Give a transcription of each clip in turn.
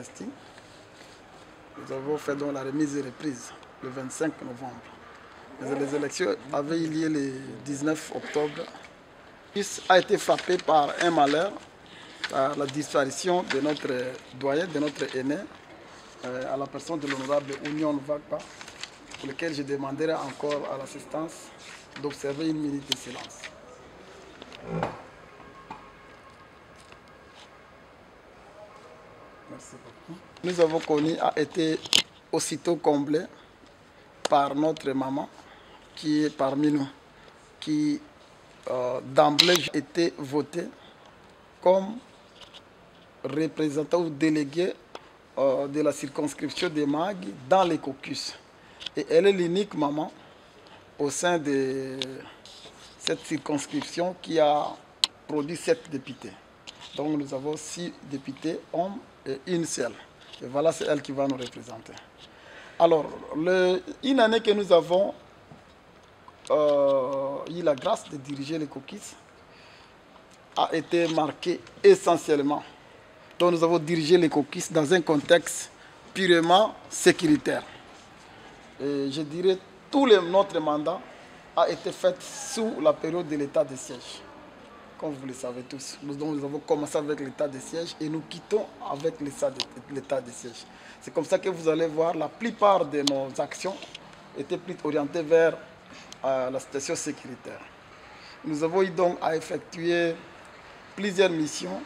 investi. Nous avons fait donc la remise et reprise le 25 novembre. Mais les élections avaient eu lieu le 19 octobre. Le fils a été frappé par un malheur, par la disparition de notre doyen, de notre aîné, à la personne de l'honorable Union Vagba, pour lequel je demanderai encore à l'assistance d'observer une minute de silence. Merci beaucoup. Nous avons connu a été aussitôt comblé par notre maman qui est parmi nous, qui d'emblée était votée comme représentant ou délégué de la circonscription de Mahagi dans les caucus. Et elle est l'unique maman au sein de cette circonscription qui a produit 7 députés. Donc nous avons 6 députés hommes et une seule. Et voilà, c'est elle qui va nous représenter. Alors, une année que nous avons eu la grâce de diriger les caucus a été marquée essentiellement. Donc nous avons dirigé les caucus dans un contexte purement sécuritaire. Et je dirais tout notre mandat a été fait sous la période de l'état de siège. Comme vous le savez tous, nous avons commencé avec l'état de siège et nous quittons avec l'état de siège. C'est comme ça que vous allez voir la plupart de nos actions étaient plus orientées vers la situation sécuritaire. Nous avons eu donc à effectuer plusieurs missions,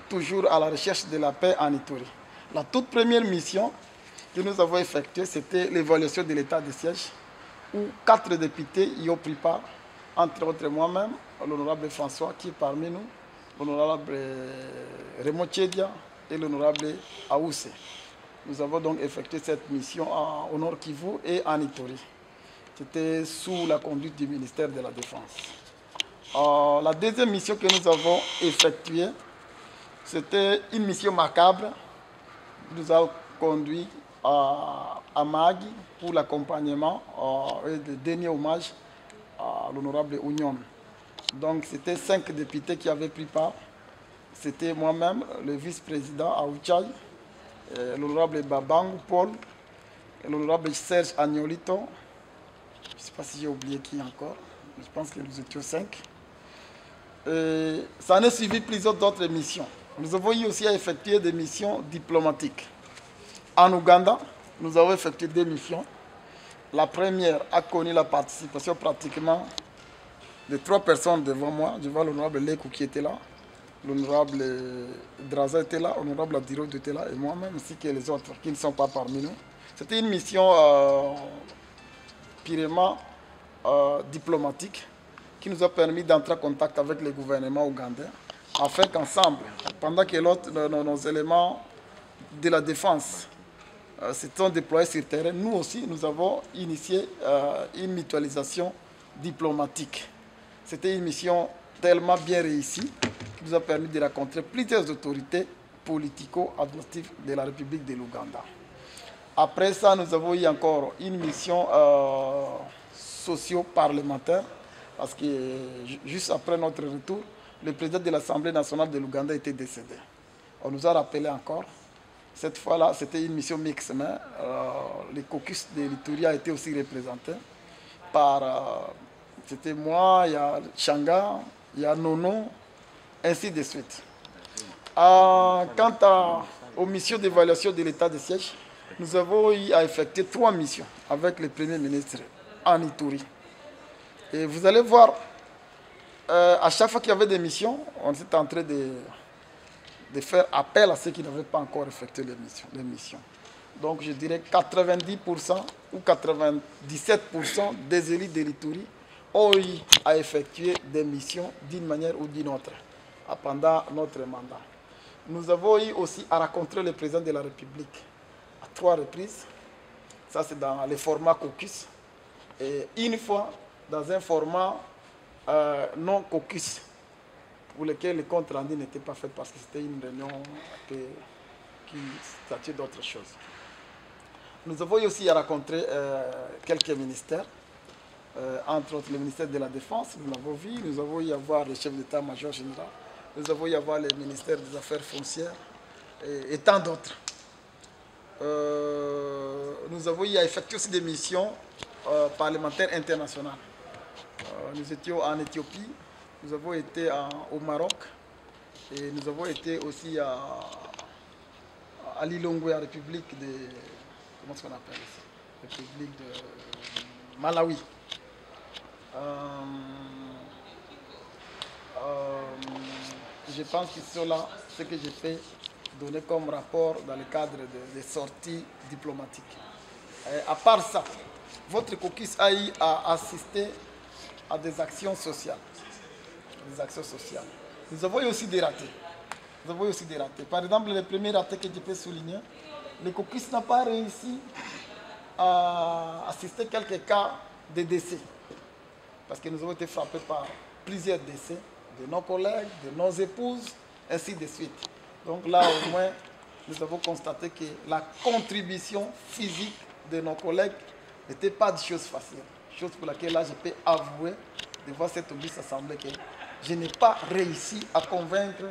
toujours à la recherche de la paix en Ituri. La toute première mission que nous avons effectuée, c'était l'évaluation de l'état de siège, où 4 députés y ont pris part, entre autres moi-même, l'honorable François qui est parmi nous, l'honorable Raymond Tchedia et l'honorable Aoussé. Nous avons donc effectué cette mission au Nord Kivu et en Ituri. C'était sous la conduite du ministère de la Défense. La deuxième mission que nous avons effectuée, c'était une mission macabre qui nous a conduit à Mahagi pour l'accompagnement et le dernier hommage à l'honorable Union. Donc c'était 5 députés qui avaient pris part. C'était moi-même, le vice-président Aouchai, l'honorable Babang Paul, l'honorable Serge Agnolito. Je ne sais pas si j'ai oublié qui encore. Je pense que nous étions 5. Ça en est suivi plusieurs autres missions. Nous avons eu aussi à effectuer des missions diplomatiques. En Ouganda, nous avons effectué 2 missions. La première a connu la participation pratiquement de 3 personnes devant moi. Je vois l'honorable Lekou qui était là, l'honorable Draza était là, l'honorable Adiro était là, et moi-même, ainsi que les autres qui ne sont pas parmi nous. C'était une mission purement diplomatique qui nous a permis d'entrer en contact avec le gouvernement ougandais, afin qu'ensemble, pendant que nos éléments de la défense se sont déployés sur le terrain, nous aussi, nous avons initié une mutualisation diplomatique. C'était une mission tellement bien réussie qui nous a permis de rencontrer plusieurs autorités politico-administratives de la République de l'Ouganda. Après ça, nous avons eu encore une mission socio-parlementaire, parce que juste après notre retour, le président de l'Assemblée nationale de l'Ouganda était décédé. On nous a rappelé encore. Cette fois-là, c'était une mission mixte, mais le caucus de l'Ituri a été aussi représenté par... c'était moi, il y a Changa, il y a Nono, ainsi de suite. Quant aux missions d'évaluation de l'état de siège, nous avons eu à effectuer 3 missions avec le Premier ministre en Ituri. Et vous allez voir, à chaque fois qu'il y avait des missions, on était en train de faire appel à ceux qui n'avaient pas encore effectué les missions. Donc je dirais 90% ou 97% des élus de l'Ituri ont eu à effectuer des missions d'une manière ou d'une autre pendant notre mandat. Nous avons eu aussi à rencontrer le président de la République à 3 reprises. Ça, c'est dans le format caucus. Et une fois dans un format non caucus, pour lequel le compte rendu n'était pas fait parce que c'était une réunion qui statuait d'autres choses. Nous avons eu aussi à rencontrer quelques ministères, entre autres le ministère de la Défense, nous l'avons vu, nous avons eu à voir le chef d'état-major général, nous avons eu à voir le ministère des Affaires foncières, et tant d'autres. Nous avons eu à effectuer aussi des missions parlementaires internationales. Nous étions en Éthiopie, nous avons été au Maroc et nous avons été aussi à Lilongwe, en République de... Comment est-ce qu'on appelle ça? République de Malawi. Je pense que c'est là ce que j'ai fait donner comme rapport dans le cadre des sorties diplomatiques. À part ça, votre caucus a eu à assister à des actions sociales. Nous avons eu aussi des ratés. Par exemple, le premier raté que je peux souligner, le caucus n'a pas réussi à assister à quelques cas de décès. Parce que nous avons été frappés par plusieurs décès de nos collègues, de nos épouses, ainsi de suite. Donc là, au moins, nous avons constaté que la contribution physique de nos collègues n'était pas de chose facile. Chose pour laquelle là, je peux avouer, devant cette auguste assemblée, que je n'ai pas réussi à convaincre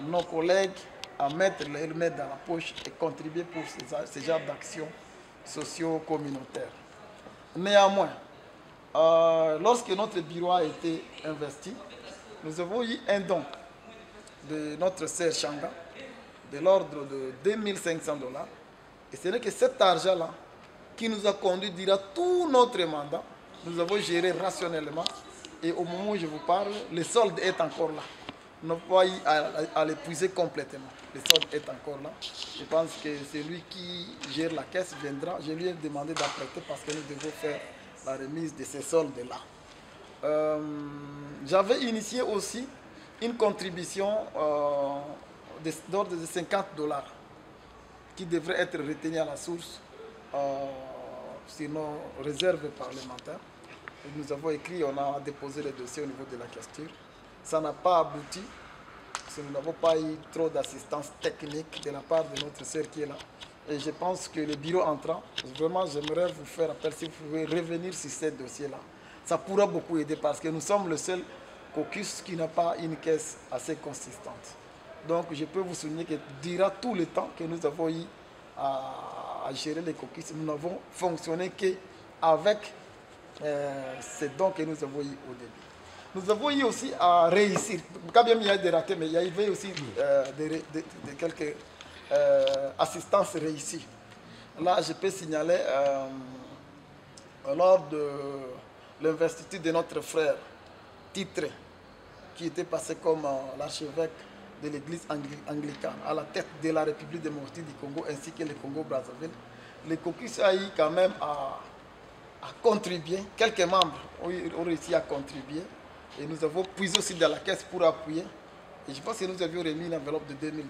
nos collègues à mettre leur main dans la poche et contribuer pour ce genre d'actions socio-communautaires. Néanmoins, lorsque notre bureau a été investi, nous avons eu un don de notre sœur Changa de l'ordre de 2500 $. Et ce n'est que cet argent-là qui nous a conduit durant tout notre mandat. Nous avons géré rationnellement et au moment où je vous parle, le solde est encore là. Nous n'avons pas eu à l'épuiser complètement. Le solde est encore là. Je pense que celui qui gère la caisse viendra. Je lui ai demandé d'apprêter parce que nous devons faire la remise de ces soldes-là. J'avais initié aussi une contribution d'ordre de 50 $ qui devrait être retenue à la source sur nos réserves parlementaires. Et nous avons écrit, on a déposé le dossier au niveau de la questure. Ça n'a pas abouti parce que nous n'avons pas eu trop d'assistance technique de la part de notre sœur qui est là. Et je pense que le bureau entrant, vraiment j'aimerais vous faire appel si vous pouvez revenir sur ce dossier-là. Ça pourra beaucoup aider parce que nous sommes le seul caucus qui n'a pas une caisse assez consistante. Donc je peux vous souligner que durant tout le temps que nous avons eu à gérer les caucus, nous n'avons fonctionné qu'avec ces dons que nous avons eu au début. Nous avons eu aussi à réussir, quand même il y a des ratés, mais il y avait aussi quelques assistances réussies. Là, je peux signaler lors de l'investiture de notre frère titré, qui était passé comme l'archevêque de l'église anglicane à la tête de la République démocratique du Congo ainsi que le Congo-Brazzaville. Le caucus a eu quand même à contribuer, quelques membres ont réussi à contribuer et nous avons puisé aussi dans la caisse pour appuyer. Et je pense que nous avions remis une enveloppe de 2000 $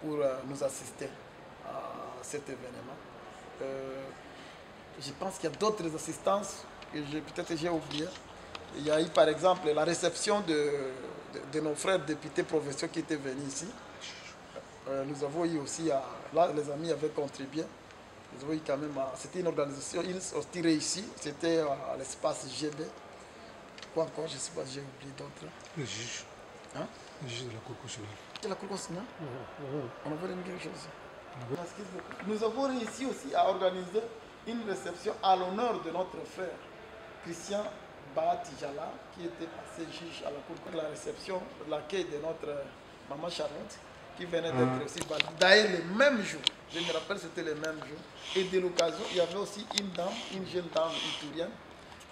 pour nous assister à cet événement. Je pense qu'il y a d'autres assistances que peut-être j'ai oubliées. Il y a eu par exemple la réception de nos frères députés provinciaux qui étaient venus ici. Nous avons eu aussi, là les amis avaient contribué. Nous avons eu quand même, c'était une organisation, une sortie réussie, c'était à l'espace GB. Quoi encore, je ne sais pas, j'ai oublié d'autres. Le juge. Hein? Le juge de la Cour constitutionnelle. De la Cour constitutionnelle? On avait dit quelque chose. Nous avons réussi aussi à organiser une réception à l'honneur de notre frère Christian Bahatijala, qui était passé juge à la Cour de la réception, l'accueil de notre maman Charlotte, qui venait d'être aussi validée. D'ailleurs, le même jour, je me rappelle, c'était le même jour. Et de l'occasion, il y avait aussi une dame, une jeune dame iturienne,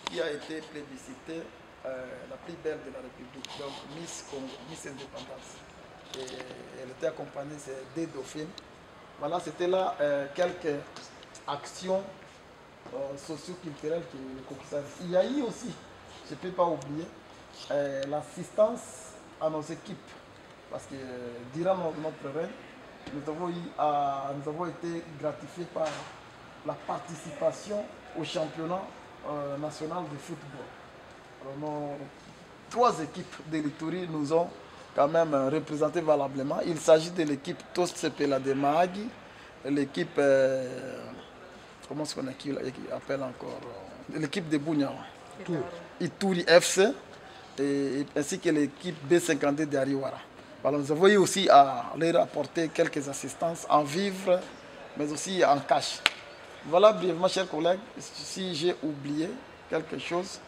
qui a été plébiscitée la plus belle de la République, donc Miss Congo, Miss Indépendance. Et elle était accompagnée de 2 dauphines. Voilà, c'était là quelques actions socio-culturelles que le caucus a. Il y a eu aussi, je ne peux pas oublier, l'assistance à nos équipes. Parce que durant notre règne, nous avons été gratifiés par la participation au championnat national de football. Alors, nos 3 équipes de l'Ituri nous ont quand même représentés valablement. Il s'agit de l'équipe Tospela de Mahagi, l'équipe, comment est-ce qu'on appelle encore, l'équipe de Bougnawa, Ituri FC, ainsi que l'équipe B52 de Ariwara. Voilà, nous avons eu aussi à leur apporter quelques assistances en vivres, mais aussi en cash. Voilà brièvement, chers collègues, si j'ai oublié quelque chose,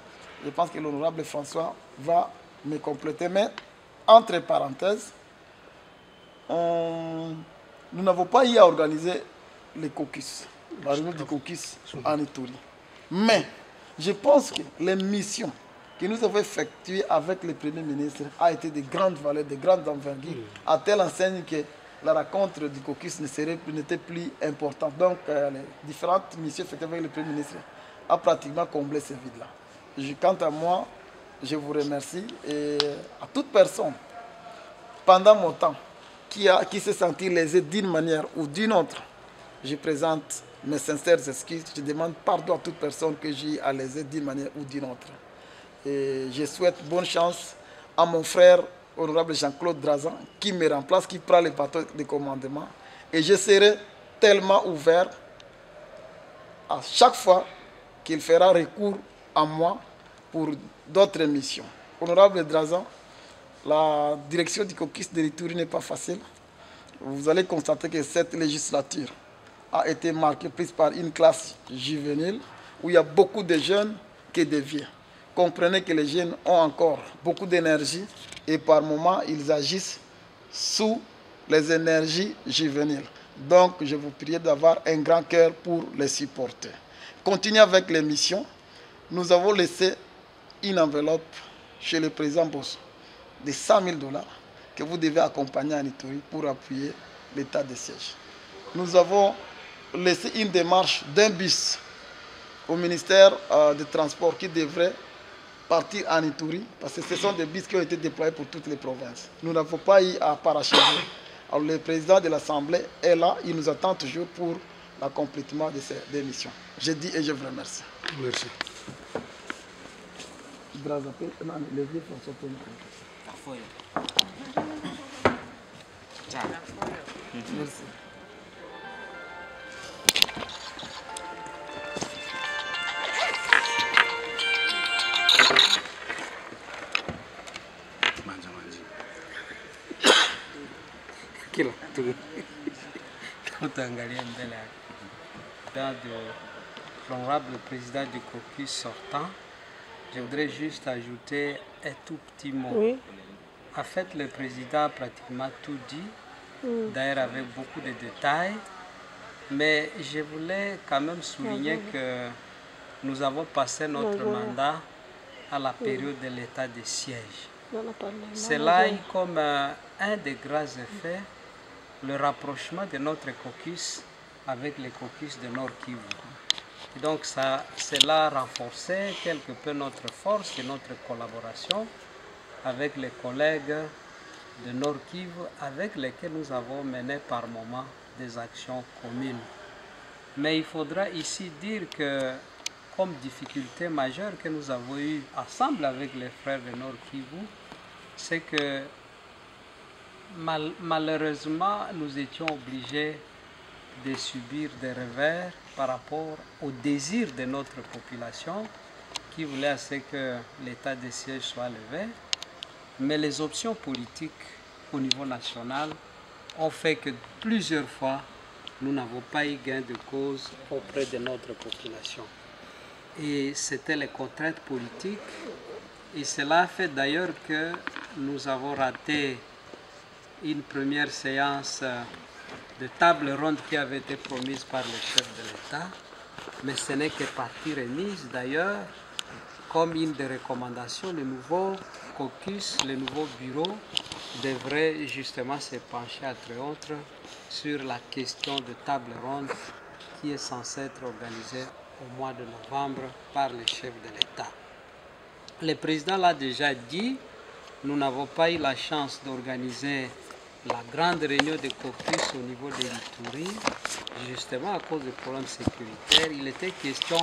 je pense que l'honorable François va me compléter. Mais, entre parenthèses, nous n'avons pas eu à organiser les caucus, la réunion du caucus en Ituri. Mais, je pense que les missions que nous avons effectuées avec le Premier ministre a été de grandes valeurs, de grandes envergures, à telle enseigne que la rencontre du caucus n'était plus importante. Donc, les différentes missions effectuées avec le Premier ministre a pratiquement comblé ce vide-là. Quant à moi, je vous remercie et à toute personne, pendant mon temps, qui s'est senti lésé d'une manière ou d'une autre, je présente mes sincères excuses. Je demande pardon à toute personne que j'ai à léser d'une manière ou d'une autre. Et je souhaite bonne chance à mon frère, honorable Jean-Claude Drazan, qui me remplace, qui prend les bateaux de commandement. Et je serai tellement ouvert à chaque fois qu'il fera recours à moi pour d'autres missions. Honorable Drazan, la direction du caucus de l'Ituri n'est pas facile. Vous allez constater que cette législature a été marquée plus par une classe juvénile où il y a beaucoup de jeunes que de vieux. Comprenez que les jeunes ont encore beaucoup d'énergie et par moments ils agissent sous les énergies juvéniles. Donc je vous prie d'avoir un grand cœur pour les supporter. Continuez avec les missions. Nous avons laissé une enveloppe chez le président Bosso de 100 000 $. Que vous devez accompagner en Ituri pour appuyer l'état de siège. Nous avons laissé une démarche d'un bus au ministère des Transports qui devrait partir en Ituri, parce que ce sont des bus qui ont été déployés pour toutes les provinces. Nous n'avons pas eu à parachever. Alors le président de l'Assemblée est là, il nous attend toujours pour l'accomplissement de ces missions. Je dis et je vous remercie. Merci. Merci. Kila kitu utaangalia mbele de l'honorable président du caucus sortant, je voudrais juste ajouter un tout petit mot. Oui. En fait, le président a pratiquement tout dit, d'ailleurs avec beaucoup de détails, mais je voulais quand même souligner que nous avons passé notre mandat à la période de l'état de siège. Cela a eu comme un des grands effets le rapprochement de notre caucus avec les caucus de Nord Kivu. Et donc cela a renforcé quelque peu notre force et notre collaboration avec les collègues de Nord Kivu avec lesquels nous avons mené par moments des actions communes. Mais il faudra ici dire que comme difficulté majeure que nous avons eue ensemble avec les frères de Nord Kivu, c'est que malheureusement, nous étions obligés de subir des revers par rapport au désir de notre population qui voulait assez que l'état de siège soit levé. Mais les options politiques au niveau national ont fait que plusieurs fois, nous n'avons pas eu gain de cause auprès de notre population. Et c'était les contraintes politiques. Et cela a fait d'ailleurs que nous avons raté une première séance de table ronde qui avait été promise par le chef de l'État, mais ce n'est que partie remise d'ailleurs, comme une des recommandations, le nouveau caucus, le nouveau bureau devrait justement se pencher entre autres sur la question de table ronde qui est censée être organisée au mois de novembre par le chef de l'État. Le président l'a déjà dit, nous n'avons pas eu la chance d'organiser la grande réunion de caucus au niveau de l'Ituri, justement à cause des problèmes sécuritaires. Il était question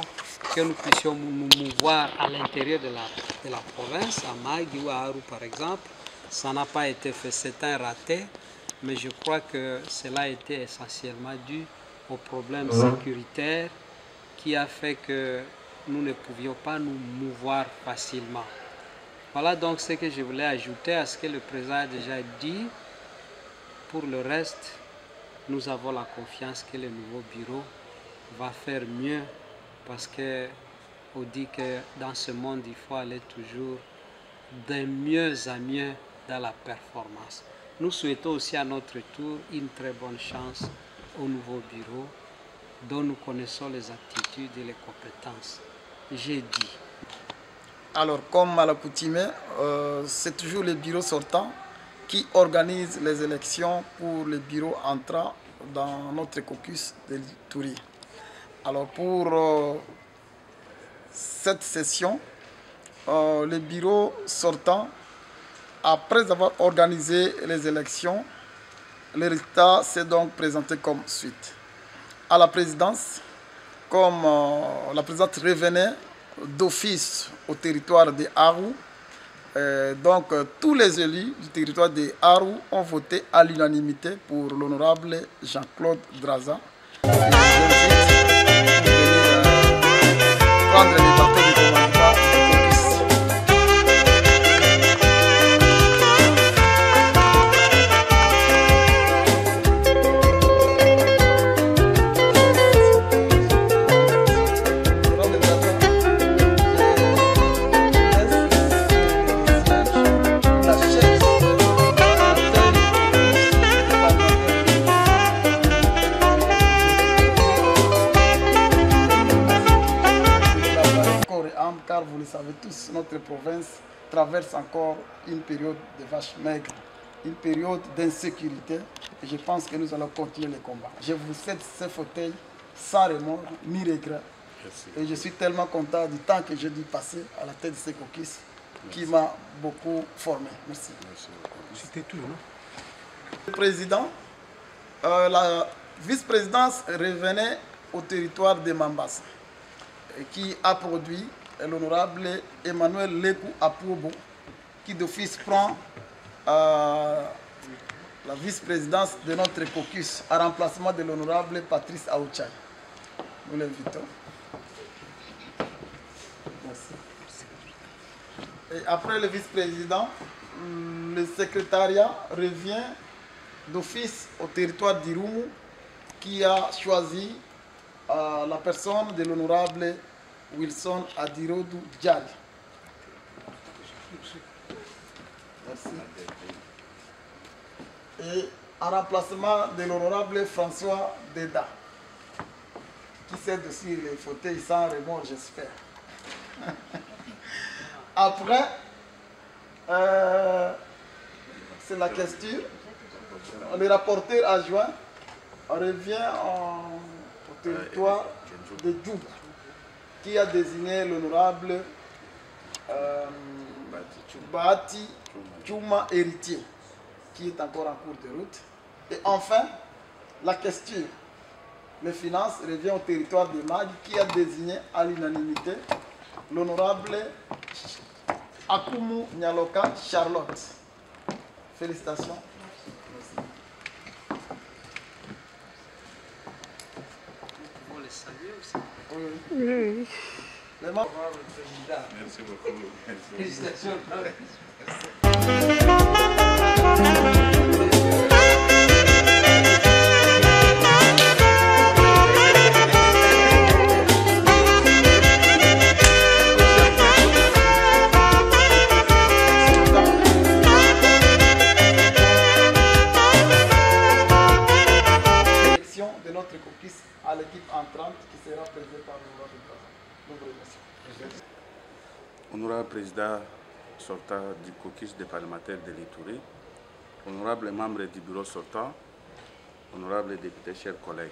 que nous puissions nous mouvoir à l'intérieur de la province, à Magui ou à Aru par exemple. Ça n'a pas été fait, c'est un raté, mais je crois que cela a été essentiellement dû aux problèmes sécuritaires qui a fait que nous ne pouvions pas nous mouvoir facilement. Voilà donc ce que je voulais ajouter à ce que le président a déjà dit. pour le reste, nous avons la confiance que le nouveau bureau va faire mieux parce qu'on dit que dans ce monde, il faut aller toujours de mieux en mieux dans la performance. Nous souhaitons aussi à notre tour une très bonne chance au nouveau bureau dont nous connaissons les aptitudes et les compétences. J'ai dit. Alors, comme à l'accoutumée, c'est toujours le bureau sortant qui organise les élections pour le bureau entrant dans notre caucus de l'Ituri. Alors, pour cette session, le bureau sortant, après avoir organisé les élections, le résultat s'est donc présenté comme suite. À la présidence, comme la présidente revenait d'office au territoire de Arou, donc tous les élus du territoire de Arou ont voté à l'unanimité pour l'honorable Jean-Claude Draza. Prendre les bateaux de commandement du caucus. Car vous le savez tous, notre province traverse encore une période de vaches maigres, une période d'insécurité. Et je pense que nous allons continuer le combat. Je vous cède ce fauteuil sans remords ni regret. Merci. Et je suis tellement content du temps que j'ai dû passer à la tête de ce caucus qui m'a beaucoup formé. Merci. C'était tout, non? Le président, la vice-présidence revenait au territoire de Mambasa, qui a produit l'honorable Emmanuel Lekou Apuobo, qui d'office prend la vice-présidence de notre caucus en remplacement de l'honorable Patrice Aouchai. Nous l'invitons. Merci. Et après le vice-président, le secrétariat revient d'office au territoire d'Irumu, qui a choisi la personne de l'honorable Wilson Adirodou Djali. Merci. Et en remplacement de l'honorable François Deda, qui cède aussi les fauteuils sans remords, j'espère. Après, c'est la question. Le rapporteur adjoint revient au territoire de Djouba, qui a désigné l'honorable Bahati Tchouma Héritier, qui est encore en cours de route. Et enfin, la question, les finances, revient au territoire de Mag, qui a désigné à l'unanimité l'honorable Akumu Nyaloka Charlotte. Félicitations. Merci. Vous les saluez aussi. Oui. Merci beaucoup. Félicitations. De notre caucus à l'équipe entrante qui sera présidée par l'honorable Draza. Nous vous remercions. Honorable président sortant du caucus des parlementaires de l'Ituri, honorable membre du bureau sortant, honorable député, chers collègues,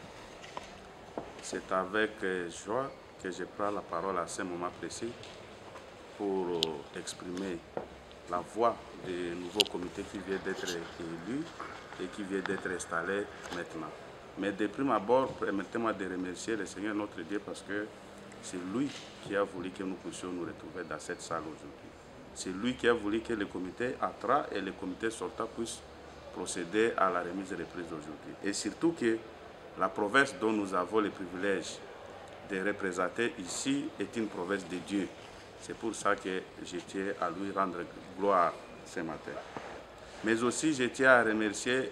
c'est avec joie que je prends la parole à ce moment précis pour exprimer la voix du nouveau comité qui vient d'être élu et qui vient d'être installé maintenant. Mais de prime abord, permettez-moi de remercier le Seigneur notre Dieu parce que c'est lui qui a voulu que nous puissions nous retrouver dans cette salle aujourd'hui. C'est lui qui a voulu que le comité entrant et le comité sortant puissent procéder à la remise des prises aujourd'hui. Et surtout que la province dont nous avons le privilège de représenter ici est une province de Dieu. C'est pour ça que je tiens à lui rendre gloire ce matin. Mais aussi, je tiens à remercier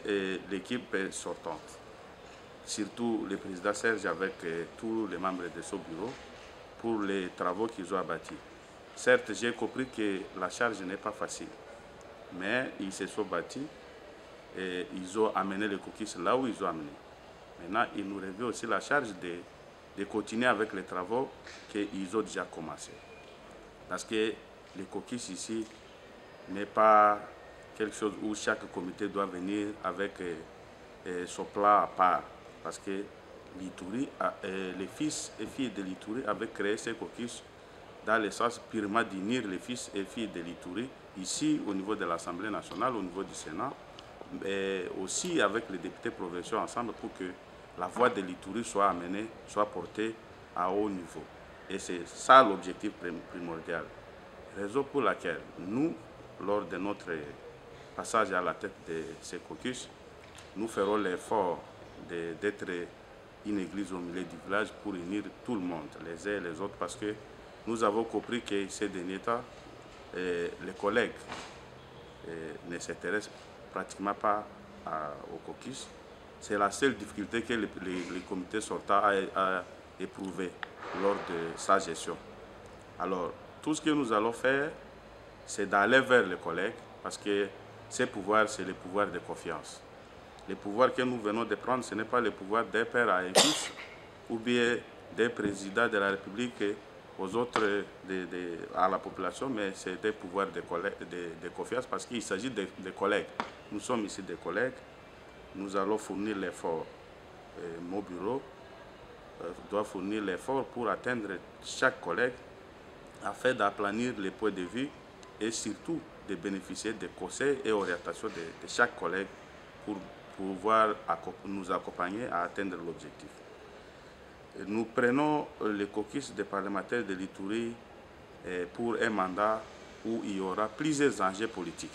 l'équipe sortante, surtout le président Serge avec tous les membres de ce bureau pour les travaux qu'ils ont abattus. Certes, j'ai compris que la charge n'est pas facile, mais ils se sont battus et ils ont amené les cookies là où ils ont amené. Maintenant, il nous revient aussi la charge de continuer avec les travaux qu'ils ont déjà commencé. Parce que les cookies ici n'est pas quelque chose où chaque comité doit venir avec son plat à part. Parce que l'Ituri, les fils et filles de l'Ituri avaient créé ces cookies dans le sens purement d'unir les fils et filles de l'Ituri, ici au niveau de l'Assemblée nationale, au niveau du Sénat, mais aussi avec les députés provinciaux ensemble pour que la voix de l'Ituri soit amenée, soit portée à haut niveau. Et c'est ça l'objectif primordial. Raison pour laquelle nous, lors de notre passage à la tête de ces caucus, nous ferons l'effort d'être une église au milieu du village pour unir tout le monde, les uns et les autres, parce que nous avons compris que ces derniers temps, les collègues ne s'intéressent pratiquement pas au caucus. C'est la seule difficulté que le comité sortant a éprouvé lors de sa gestion. Alors, tout ce que nous allons faire, c'est d'aller vers les collègues, parce que ces pouvoirs, c'est le pouvoir de confiance. Le pouvoir que nous venons de prendre, ce n'est pas le pouvoir d'un père à un fils, ou bien d'un président de la République aux autres, à la population, mais c'est des pouvoirs de confiance, parce qu'il s'agit de collègues. Nous sommes ici des collègues. Nous allons fournir l'effort. Mon bureau doit fournir l'effort pour atteindre chaque collègue afin d'aplanir les points de vue et surtout de bénéficier des conseils et orientations de chaque collègue pour pouvoir nous accompagner à atteindre l'objectif. Nous prenons le caucus des parlementaires de l'Ituri pour un mandat où il y aura plusieurs enjeux politiques.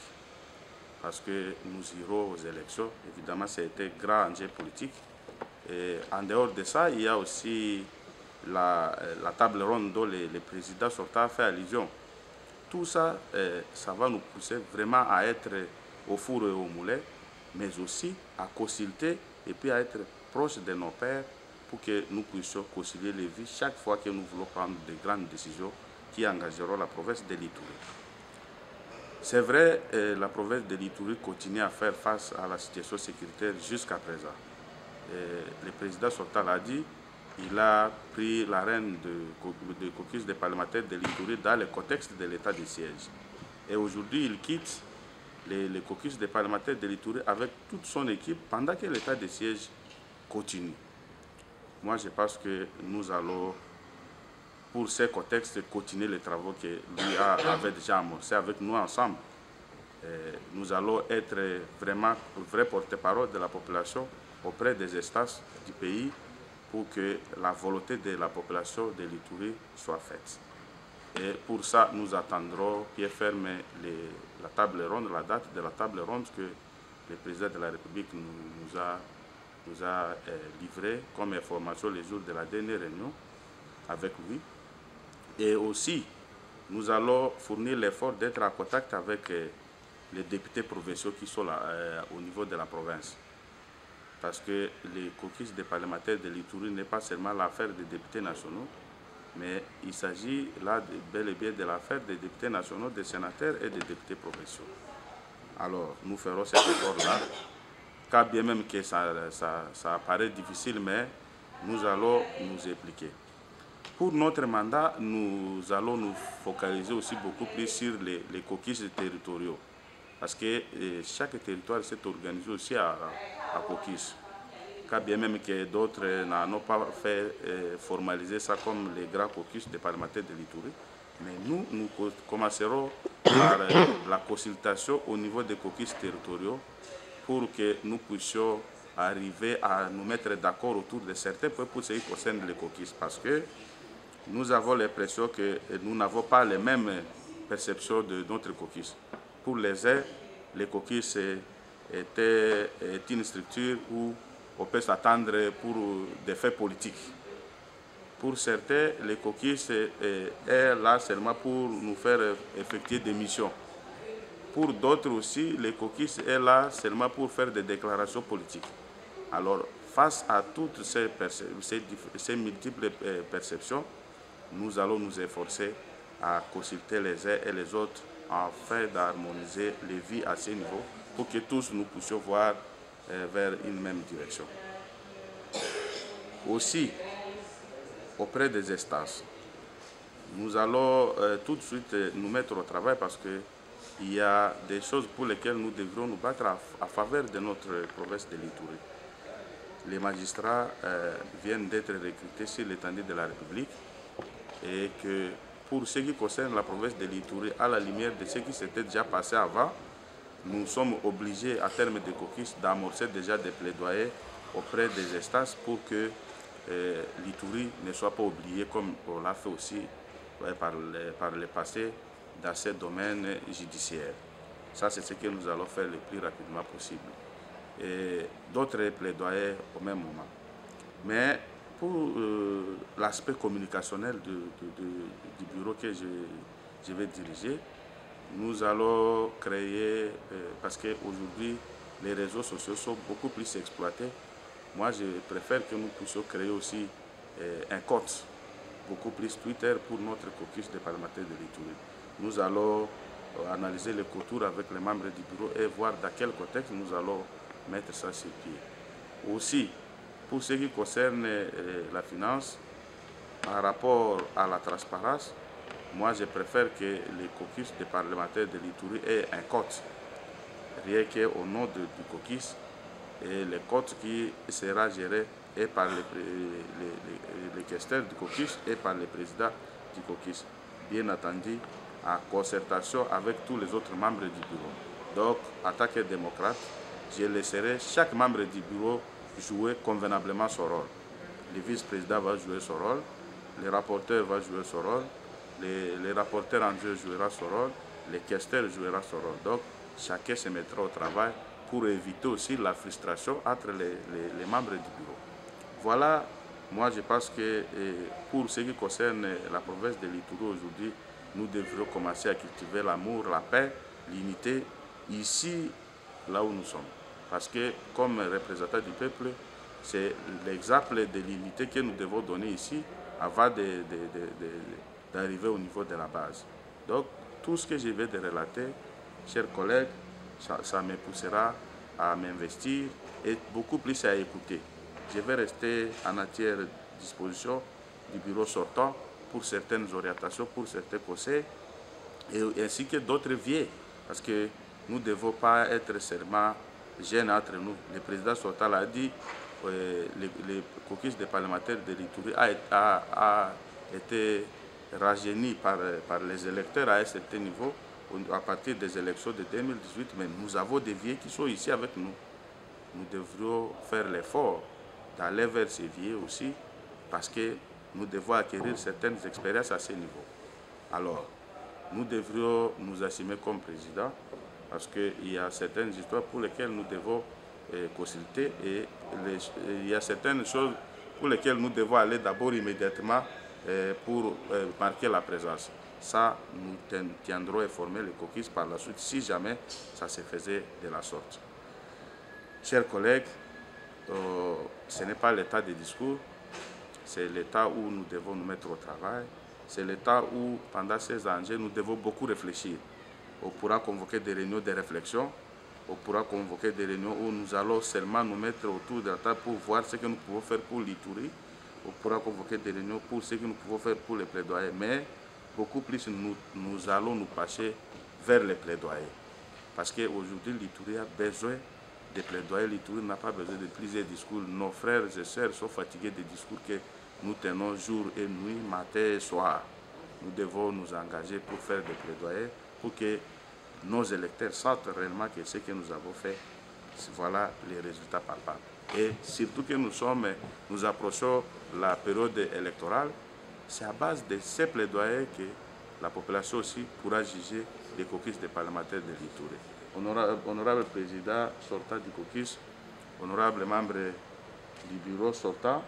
Parce que nous irons aux élections, évidemment c'est un grand enjeu politique. Et en dehors de ça, il y a aussi la table ronde dont le président sortant a fait allusion. Tout ça, ça va nous pousser vraiment à être au four et au moulin, mais aussi à consulter et puis à être proche de nos pairs pour que nous puissions concilier les vies chaque fois que nous voulons prendre de grandes décisions qui engageront la province de l'Ituri. C'est vrai, la province de l'Ituri continue à faire face à la situation sécuritaire jusqu'à présent. Le président sortant l'a dit, il a pris l'arène de caucus des parlementaires de l'Ituri dans le contexte de l'état de siège. Et aujourd'hui, il quitte les caucus des parlementaires de l'Ituri avec toute son équipe pendant que l'état de siège continue. Moi, je pense que nous allons, pour ces contextes, continuer les travaux que lui avait déjà amorcés avec nous ensemble. Nous allons être vraiment vrai porte-parole de la population auprès des instances du pays pour que la volonté de la population de l'Ituri soit faite. Et pour ça, nous attendrons pied ferme la table ronde, la date de la table ronde que le président de la République nous a livré comme information les jours de la dernière réunion avec lui. Et aussi, nous allons fournir l'effort d'être en contact avec les députés provinciaux qui sont là, au niveau de la province. Parce que les caucus des parlementaires de l'Ituri n'est pas seulement l'affaire des députés nationaux, mais il s'agit là bel et bien de l'affaire des députés nationaux, des sénateurs et des députés provinciaux. Alors, nous ferons cet effort-là, car bien même que ça apparaît difficile, mais nous allons nous impliquer. Pour notre mandat, nous allons nous focaliser aussi beaucoup plus sur les caucus territoriaux. Parce que chaque territoire s'est organisé aussi à caucus. Car bien même que d'autres n'ont pas fait formaliser ça comme les grands caucus des parlementaires de l'Ituri. Mais nous commencerons par la consultation au niveau des caucus territoriaux pour que nous puissions arriver à nous mettre d'accord autour de certains points pour ce qui concerne les caucus. Parce que nous avons l'impression que nous n'avons pas les mêmes perceptions de notre caucus. Pour les uns, les caucus est une structure où on peut s'attendre pour des faits politiques. Pour certains, les caucus est là seulement pour nous faire effectuer des missions. pour d'autres aussi, le caucus est là seulement pour faire des déclarations politiques. Alors, face à toutes ces multiples perceptions, nous allons nous efforcer à consulter les uns et les autres afin d'harmoniser les vies à ce niveau pour que tous nous puissions voir vers une même direction. Aussi, auprès des instances, nous allons tout de suite nous mettre au travail parce qu'il y a des choses pour lesquelles nous devrions nous battre à faveur de notre province de l'Ituri. Les magistrats viennent d'être recrutés sur l'étendue de la République et que pour ce qui concerne la province de l'Ituri, à la lumière de ce qui s'était déjà passé avant, nous sommes obligés, à terme de caucus, d'amorcer déjà des plaidoyers auprès des instances pour que l'Ituri ne soit pas oublié comme on l'a fait aussi par le passé dans ces domaines judiciaires. Ça, c'est ce que nous allons faire le plus rapidement possible. Et d'autres plaidoyers au même moment. Mais pour l'aspect communicationnel du bureau que je vais diriger, nous allons créer, parce qu'aujourd'hui, les réseaux sociaux sont beaucoup plus exploités. Moi, je préfère que nous puissions créer aussi un compte, beaucoup plus Twitter pour notre caucus des parlementaires de l'Ituri. Nous allons analyser les contours avec les membres du bureau et voir dans quel contexte nous allons mettre ça sur pied. Aussi, pour ce qui concerne la finance, par rapport à la transparence, moi je préfère que les caucus des parlementaires de l'Ituri aient un compte, rien qu'au nom du caucus, et le compte qui sera géré et par les questeurs du caucus et par le président du caucus, bien entendu en concertation avec tous les autres membres du bureau. Donc, en tant que démocrate, je laisserai chaque membre du bureau jouer convenablement son rôle. Le vice-président va jouer son rôle, le rapporteur va jouer son rôle, le rapporteur en jeu jouera son rôle, le questeur jouera son rôle. Donc, chacun se mettra au travail pour éviter aussi la frustration entre les membres du bureau. Voilà, moi je pense que pour ce qui concerne la province de l'Ituri aujourd'hui, nous devrions commencer à cultiver l'amour, la paix, l'unité, ici, là où nous sommes. Parce que, comme représentants du peuple, c'est l'exemple de l'unité que nous devons donner ici avant d'arriver au niveau de la base. Donc, tout ce que je vais de relater, chers collègues, ça me poussera à m'investir et beaucoup plus à écouter. Je vais rester en entière disposition du bureau sortant pour certaines orientations, pour certains conseils, ainsi que d'autres vieux, parce que nous ne devons pas être seulement jeunes entre nous. Le président sortant l'a dit, le caucus des parlementaires de l'Ituri a été rajeuni par les électeurs à un certain niveau, à partir des élections de 2018, mais nous avons des vieux qui sont ici avec nous. Nous devrions faire l'effort d'aller vers ces vieux aussi, parce que nous devons acquérir certaines expériences à ce niveau. Alors, nous devrions nous assumer comme président, parce qu'il y a certaines histoires pour lesquelles nous devons consulter et il y a certaines choses pour lesquelles nous devons aller d'abord immédiatement pour marquer la présence. Ça, nous tiendrons informer les caucus par la suite, si jamais ça se faisait de la sorte. Chers collègues, ce n'est pas l'état de discours, c'est l'état où nous devons nous mettre au travail, c'est l'état où, pendant ces enjeux, nous devons beaucoup réfléchir. On pourra convoquer des réunions de réflexion, on pourra convoquer des réunions où nous allons seulement nous mettre autour de la table pour voir ce que nous pouvons faire pour l'Ituri, on pourra convoquer des réunions pour ce que nous pouvons faire pour les plaidoyers, mais beaucoup plus nous allons nous pencher vers les plaidoyers. Parce qu'aujourd'hui, l'Ituri a besoin de plaidoyers, l'Ituri n'a pas besoin de plusieurs discours. Nos frères et sœurs sont fatigués des discours que nous tenons jour et nuit, matin et soir. Nous devons nous engager pour faire des plaidoyers, pour que nos électeurs sentent réellement que ce que nous avons fait, voilà les résultats palpables. Et surtout que nous approchons la période électorale, c'est à base de ces plaidoyers que la population aussi pourra juger les caucus des parlementaires de l'Ituri. Honorable président sortant du caucus, honorable membre du bureau sortant,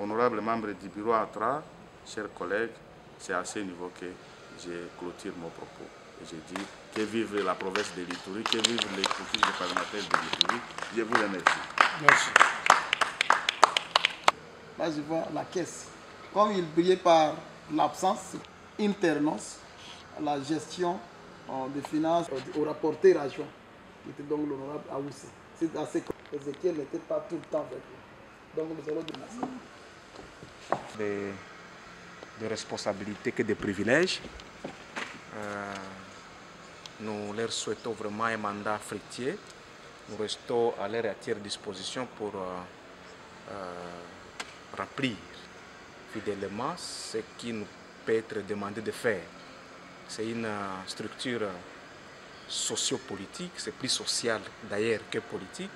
honorable membre du bureau entrant, chers collègues, c'est à ce niveau que je clôture mon propos. Et j'ai dit que vive la province de l'Ituri, que vive les caucus des parlementaires de l'Ituri. Je vous remercie. Merci. Là, je vois la caisse. Comme il brillait par l'absence, internance, la gestion des finances au rapporteur adjoint, qui était donc l'honorable Aoussé. C'est assez que Ézéchiel n'était pas tout le temps avec lui. Donc nous allons demander. De responsabilités que de privilèges. Nous leur souhaitons vraiment un mandat fructueux. Nous restons à leur entière disposition pour remplir fidèlement ce qui nous peut être demandé de faire. C'est une structure sociopolitique, c'est plus social d'ailleurs que politique.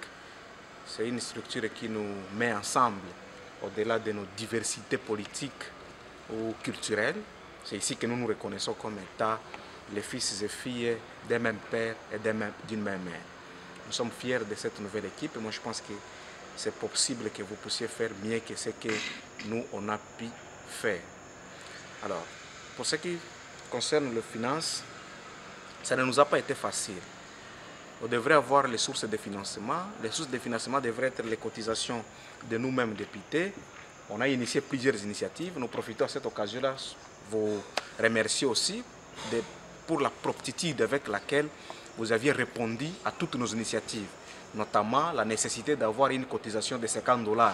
C'est une structure qui nous met ensemble au-delà de nos diversités politiques ou culturelles. C'est ici que nous nous reconnaissons comme état les fils et filles d'un même père et d'une même mère. Nous sommes fiers de cette nouvelle équipe et moi je pense que c'est possible que vous puissiez faire mieux que ce que nous on a pu faire. Alors, pour ce qui concerne les finances, ça ne nous a pas été facile. On devrait avoir les sources de financement. Les sources de financement devraient être les cotisations de nous-mêmes députés. On a initié plusieurs initiatives. Nous profitons à cette occasion-là vous remercier aussi pour la promptitude avec laquelle vous aviez répondu à toutes nos initiatives, notamment la nécessité d'avoir une cotisation de $50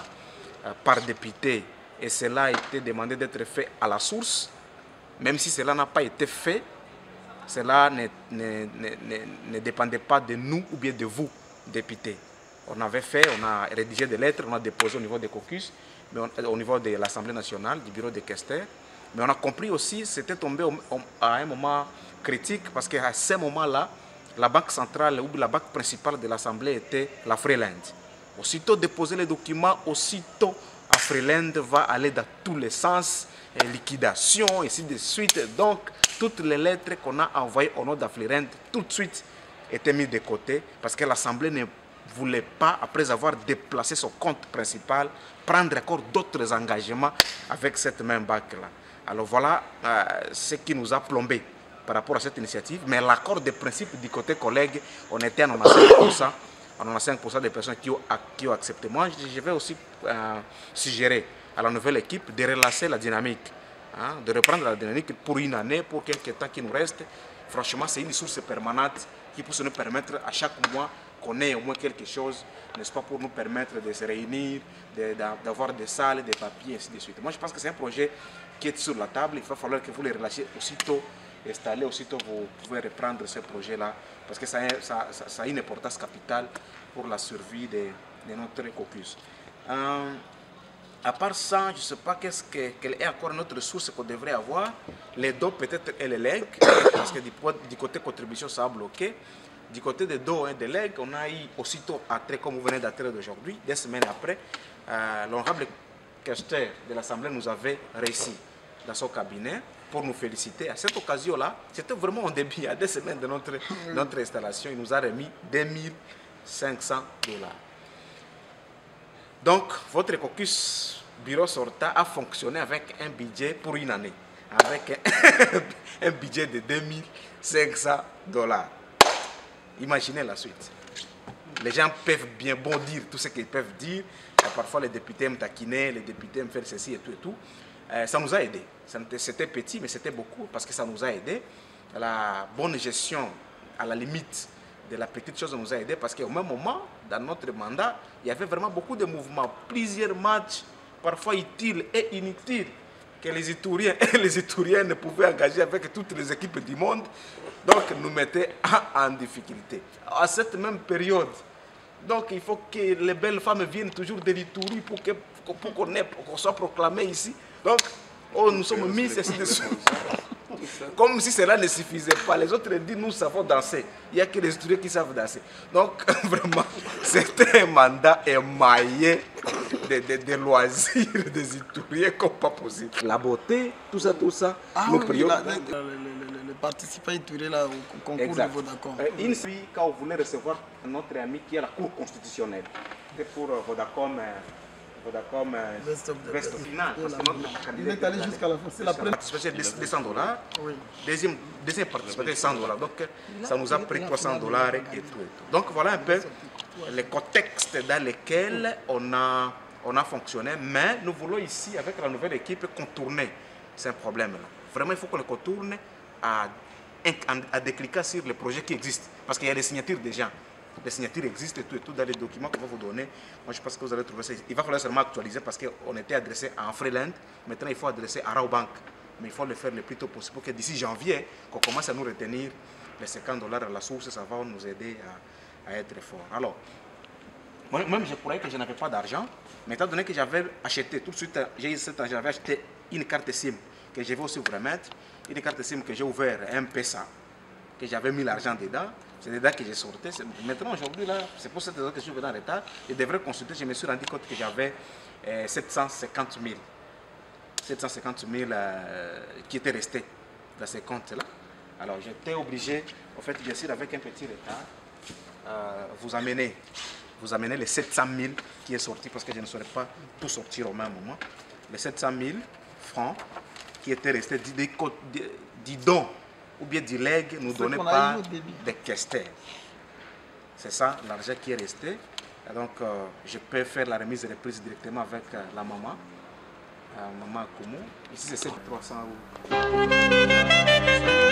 par député. Et cela a été demandé d'être fait à la source. Même si cela n'a pas été fait, cela ne dépendait pas de nous ou bien de vous, députés. On avait fait, on a rédigé des lettres, on a déposé au niveau des caucus, au niveau de l'Assemblée nationale, du bureau de questeurs. Mais on a compris aussi, c'était tombé à un moment critique parce qu'à ce moment-là, la banque centrale ou la banque principale de l'Assemblée était la Freeland. Aussitôt déposer les documents, aussitôt la Freeland va aller dans tous les sens, liquidation, ainsi de suite. Donc, toutes les lettres qu'on a envoyées au nom d'Afriland, tout de suite, étaient mises de côté parce que l'Assemblée ne voulait pas, après avoir déplacé son compte principal, prendre encore d'autres engagements avec cette même banque-là. Alors voilà ce qui nous a plombé par rapport à cette initiative. Mais l'accord de principe du côté collègue, on était à 95%. À 95% des personnes qui ont accepté. Moi, je vais aussi suggérer à la nouvelle équipe de relancer la dynamique, hein, de reprendre la dynamique pour une année, pour quelques temps qui nous reste. Franchement, c'est une source permanente qui peut nous permettre à chaque mois qu'on ait au moins quelque chose, n'est-ce pas, pour nous permettre de se réunir, d'avoir des salles, des papiers, ainsi de suite. Moi, je pense que c'est un projet qui est sur la table. Il va falloir que vous les relâchiez aussitôt, installer aussitôt, vous pouvez reprendre ce projet-là, parce que ça a une importance capitale pour la survie de notre caucus. À part ça, je ne sais pas quelle est encore notre ressource qu'on devrait avoir. Les dons peut-être et les legs, parce que du côté contribution, ça a bloqué. Du côté des dons et des legs, on a eu aussitôt, comme vous venez d'atterrir d'aujourd'hui, des semaines après, l'honorable questeur de l'Assemblée nous avait réussi dans son cabinet pour nous féliciter. À cette occasion-là, c'était vraiment un début, il y a des semaines de notre installation, il nous a remis $2500. Donc, votre caucus bureau sortant a fonctionné avec un budget pour une année, avec un budget de $2500. Imaginez la suite. Les gens peuvent bien bon dire tout ce qu'ils peuvent dire. Parfois, les députés aiment taquiner, les députés aiment faire ceci et tout et tout. Ça nous a aidé. C'était petit, mais c'était beaucoup parce que ça nous a aidé. La bonne gestion, à la limite de la petite chose, nous a aidé parce qu'au même moment, dans notre mandat, il y avait vraiment beaucoup de mouvements, plusieurs matchs, parfois utiles et inutiles, que les Ituriens et les Ituriennes pouvaient engager avec toutes les équipes du monde. Donc, nous mettait en difficulté. À cette même période, donc il faut que les belles femmes viennent toujours de l'Ituri pour qu'on soit proclamé ici. Donc, nous sommes mis, ainsi de suite. Comme si cela ne suffisait pas. Les autres disent, nous savons danser. Il n'y a que les Ituriens qui savent danser. Donc, vraiment, c'était un mandat émaillé de loisirs des Ituriens comme pas possible. La beauté, tout ça, nous prions. Les participants ituriens là, au concours de Vodacom. Quand vous voulez recevoir notre ami qui est à la Cour constitutionnelle, c'était pour Vodacom Vodacom, Best of the Best of best. Finance. Parce que notre Il candidat est allé jusqu'à la fin. C'est la première. participation de $200. Oui. Deuxième participation $100. Donc ça nous a pris $300 et tout. Donc voilà un peu les contextes dans lesquels on a fonctionné. Mais nous voulons ici, avec la nouvelle équipe, contourner ces problèmes-là. Vraiment, il faut qu'on les contourne à décliquer sur les projets qui existent. Parce qu'il y a des signatures déjà. Les signatures existent et tout dans les documents qu'on va vous donner. Moi, je pense que vous allez trouver ça. Il va falloir seulement actualiser parce qu'on était adressé à Freeland. Maintenant, il faut adresser à Rawbank. Mais il faut le faire le plus tôt possible pour que d'ici janvier, qu'on commence à nous retenir les $50 à la source. Ça va nous aider à être fort. Alors, moi-même, je croyais que je n'avais pas d'argent. Mais étant donné que j'avais acheté, tout de suite, j'avais acheté une carte SIM que je vais aussi vous remettre. Une carte SIM que j'ai ouvert un PESA, que j'avais mis l'argent dedans. C'est dedans que j'ai sorti. Maintenant, aujourd'hui, là, c'est pour cette raison que je suis venu en retard. Je devrais consulter. Je me suis rendu compte que j'avais 750 000. 750 000 qui étaient restés dans ces comptes-là. Alors, j'étais obligé, en fait, bien sûr, avec un petit retard, vous amener les 700 000 qui est sorti parce que je ne saurais pas tout sortir au même moment. Les 700 000 francs qui étaient restés du don ou bien du legs nous donnaient par des questeurs. C'est ça l'argent qui est resté. Et donc je peux faire la remise et reprise directement avec la maman. Maman Koumou. Ici c'est 300 €.